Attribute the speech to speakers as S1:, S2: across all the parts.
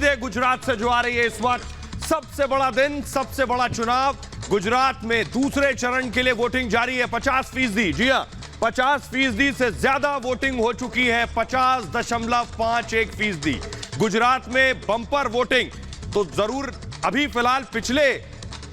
S1: सीधे गुजरात से जो आ रही है इस वक्त। सबसे बड़ा दिन, सबसे बड़ा चुनाव। गुजरात में दूसरे चरण के लिए वोटिंग जारी है। 50%, जी हां, 50% से ज्यादा वोटिंग हो चुकी है। 50.51%। गुजरात में बंपर वोटिंग तो जरूर अभी फिलहाल पिछले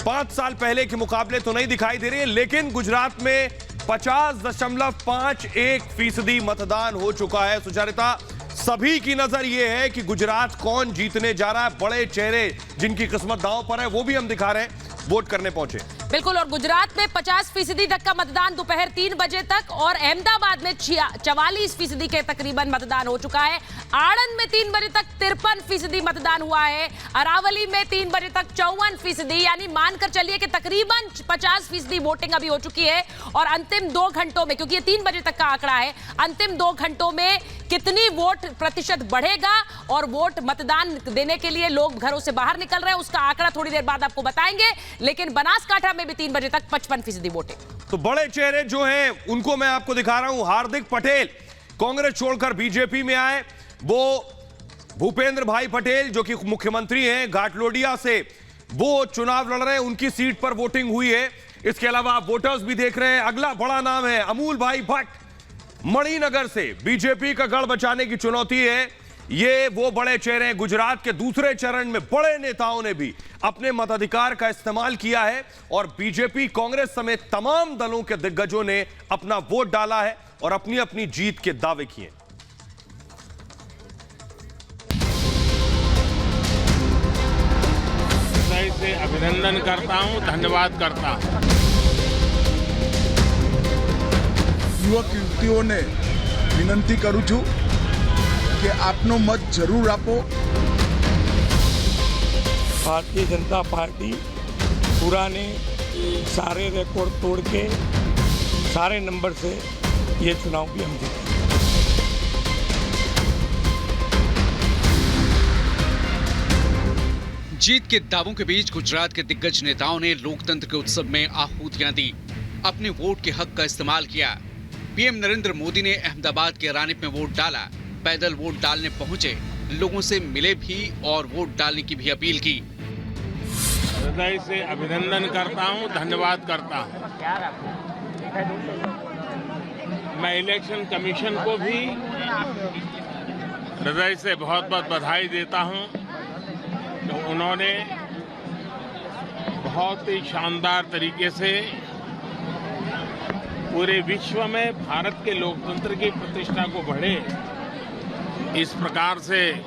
S1: 5 साल पहले के मुकाबले तो नहीं दिखाई दे रही है, लेकिन गुजरात में 50.51% मतदान हो चुका है। सुचारिता, सभी की नजर यह है कि गुजरात कौन जीतने जा रहा है। बड़े चेहरे जिनकी किस्मत दांव पर है वो भी हम दिखा रहे हैं, वोट करने पहुंचे।
S2: बिल्कुल, और गुजरात में 50% तक का मतदान दोपहर 3 बजे तक, और अहमदाबाद में 44% के तकरीबन मतदान हो चुका है। आणंद में 3 बजे तक 53% मतदान हुआ है। अरावली में 3 बजे तक 54%, यानी मानकर चलिए कि तकरीबन 50% वोटिंग अभी हो चुकी है। और अंतिम 2 घंटों में, क्योंकि ये 3 बजे तक का आंकड़ा है, अंतिम 2 घंटों में कितनी वोट प्रतिशत बढ़ेगा और वोट मतदान देने के लिए लोग घरों से बाहर निकल रहे हैं, उसका आंकड़ा थोड़ी देर बाद आपको बताएंगे। लेकिन बनासकांठा में भी 3 बजे तक 55% वोटिंग।
S1: तो बड़े चेहरे जो हैं उनको मैं आपको दिखा रहा हूं। हार्दिक पटेल कांग्रेस छोड़कर बीजेपी में आए। वो भूपेंद्र भाई पटेल जो कि मुख्यमंत्री हैं घाटलोडिया से, वो चुनाव लड़ रहे हैं, उनकी सीट पर वोटिंग हुई है। इसके अलावा आप वोटर्स भी देख रहे हैं। अगला बड़ा नाम है अमूल भाई भट्ट, मणिनगर से। बीजेपी का गढ़ बचाने की चुनौती है। ये वो बड़े चेहरे हैं। गुजरात के दूसरे चरण में बड़े नेताओं ने भी अपने मताधिकार का इस्तेमाल किया है और बीजेपी, कांग्रेस समेत तमाम दलों के दिग्गजों ने अपना वोट डाला है और अपनी अपनी जीत के दावे किए।
S3: हृदय से अभिनंदन करता हूं, धन्यवाद करता हूं।
S4: युवक युवतीओने विनंती करूं છું કે આપનો મત જરૂર આપો।
S5: भारतीय जनता पार्टी पुराने सारे रिकॉर्ड तोड़ के सारे नंबर से ये चुनाव भी हम जीते।
S6: जीत के दावों के बीच गुजरात के दिग्गज नेताओं ने लोकतंत्र के उत्सव में आहूतियां दी, अपने वोट के हक का इस्तेमाल किया। पीएम नरेंद्र मोदी ने अहमदाबाद के रानीप में वोट डाला, पैदल वोट डालने पहुंचे, लोगों से मिले भी और वोट डालने की भी अपील की।
S3: हृदय से अभिनंदन करता हूं, धन्यवाद करता हूं। मैं इलेक्शन कमीशन को भी हृदय से बहुत बहुत बधाई देता हूं। तो उन्होंने बहुत ही शानदार तरीके से पूरे विश्व में भारत के लोकतंत्र की प्रतिष्ठा को बढ़े, इस प्रकार से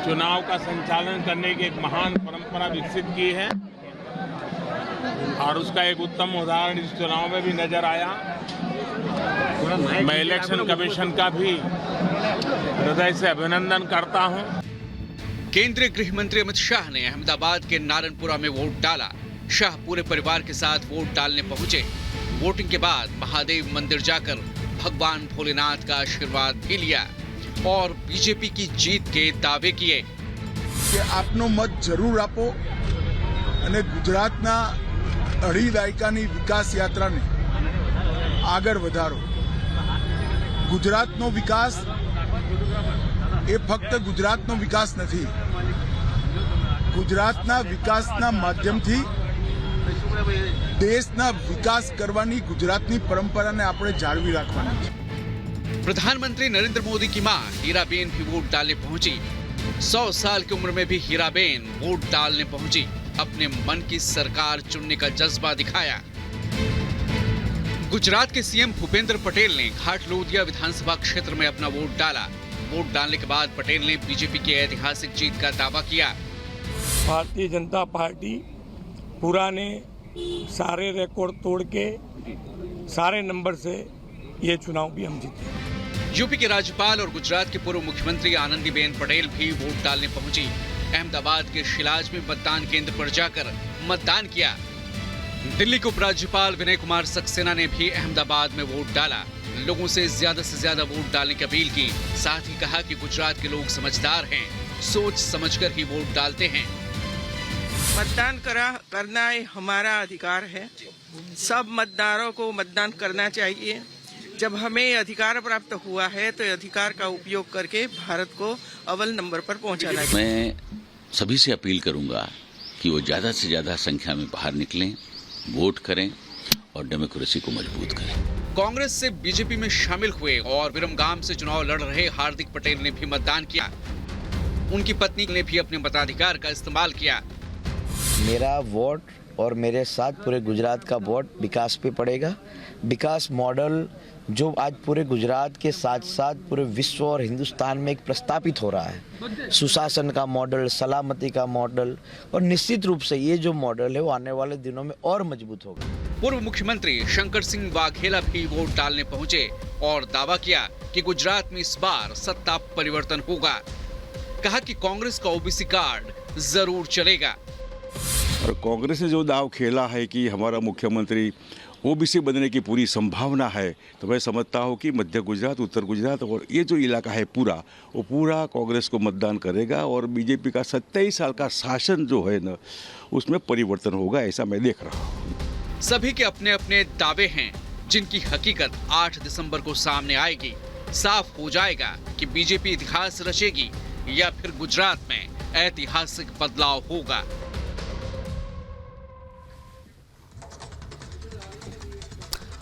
S3: चुनाव का संचालन करने की एक महान परंपरा विकसित की है और उसका एक उत्तम उदाहरण इस चुनाव में भी नजर आया। मैं इलेक्शन कमीशन का भी हृदय से अभिनंदन करता हूं।
S6: केंद्रीय गृह मंत्री अमित शाह ने अहमदाबाद के नारायणपुरा में वोट डाला। शाह पूरे परिवार के साथ वोट डालने पहुंचे। वोटिंग के बाद महादेव मंदिर जाकर भगवान भोलेनाथ का आशीर्वाद भी लिया और बीजेपी की जीत के दावे किए
S4: કે આપનો મત જરૂર આપો અને ગુજરાતના અઢી દાયકાની વિકાસ યાત્રાને આગળ વધારો। ગુજરાતનો વિકાસ એ ફક્ત ગુજરાતનો વિકાસ નથી, ગુજરાતના વિકાસના માધ્યમથી દેશના વિકાસ કરવાની ગુજરાતની પરંપરાને આપણે જાળવી રાખવાની છે।
S6: प्रधानमंत्री नरेंद्र मोदी की मां हीराबेन भी वोट डालने पहुंची। 100 साल की उम्र में भी हीराबेन वोट डालने पहुंची, अपने मन की सरकार चुनने का जज्बा दिखाया। गुजरात के सीएम भूपेंद्र पटेल ने घाटलोदिया विधानसभा क्षेत्र में अपना वोट डाला। वोट डालने के बाद पटेल ने बीजेपी की ऐतिहासिक जीत का दावा किया।
S5: भारतीय जनता पार्टी पुराने सारे रिकॉर्ड तोड़ के सारे नंबर से ये चुनाव भी हम जीते।
S6: यूपी के राज्यपाल और गुजरात के पूर्व मुख्यमंत्री आनंदीबेन पटेल भी वोट डालने पहुंची। अहमदाबाद के शिलाज में मतदान केंद्र पर जाकर मतदान किया। दिल्ली के उपराज्यपाल विनय कुमार सक्सेना ने भी अहमदाबाद में वोट डाला, लोगों से ज्यादा वोट डालने की अपील की। साथ ही कहा कि गुजरात के लोग समझदार हैं, सोच समझकर ही वोट डालते हैं।
S7: मतदान करना हमारा अधिकार है। सब मतदारों को मतदान करना चाहिए। जब हमें अधिकार प्राप्त हुआ है तो अधिकार का उपयोग करके भारत को अव्वल नंबर पर पहुंचाना है।
S8: मैं सभी से अपील करूंगा कि वो ज्यादा से ज्यादा संख्या में बाहर निकलें, वोट करें और डेमोक्रेसी को मजबूत करें।
S6: कांग्रेस से बीजेपी में शामिल हुए और विरमगाम से चुनाव लड़ रहे हार्दिक पटेल ने भी मतदान किया। उनकी पत्नी ने भी अपने मताधिकार का इस्तेमाल किया।
S9: मेरा वोट और मेरे साथ पूरे गुजरात का वोट विकास पे पड़ेगा। विकास मॉडल जो आज पूरे गुजरात के साथ साथ पूरे विश्व और हिंदुस्तान में एक प्रस्तापित हो रहा है, सुशासन का मॉडल, सलामती का मॉडल, और निश्चित रूप से ये जो मॉडल है वो आने वाले दिनों में और मजबूत होगा।
S6: पूर्व मुख्यमंत्री शंकर सिंह वाघेला भी वोट डालने पहुंचे और दावा किया कि गुजरात में इस बार सत्ता परिवर्तन होगा। कहा कि कांग्रेस का ओबीसी कार्ड जरूर चलेगा।
S10: और कांग्रेस ने जो दाव खेला है कि हमारा मुख्यमंत्री ओबीसी बनने की पूरी संभावना है, तो मैं समझता हूँ कि मध्य गुजरात, उत्तर गुजरात और ये जो इलाका है वो पूरा कांग्रेस को मतदान करेगा और बीजेपी का 27 साल का शासन जो है ना उसमें परिवर्तन होगा, ऐसा मैं देख रहा हूँ।
S6: सभी के अपने अपने दावे हैं जिनकी हकीकत 8 दिसंबर को सामने आएगी। साफ हो जाएगा कि बीजेपी इतिहास रचेगी या फिर गुजरात में ऐतिहासिक बदलाव होगा।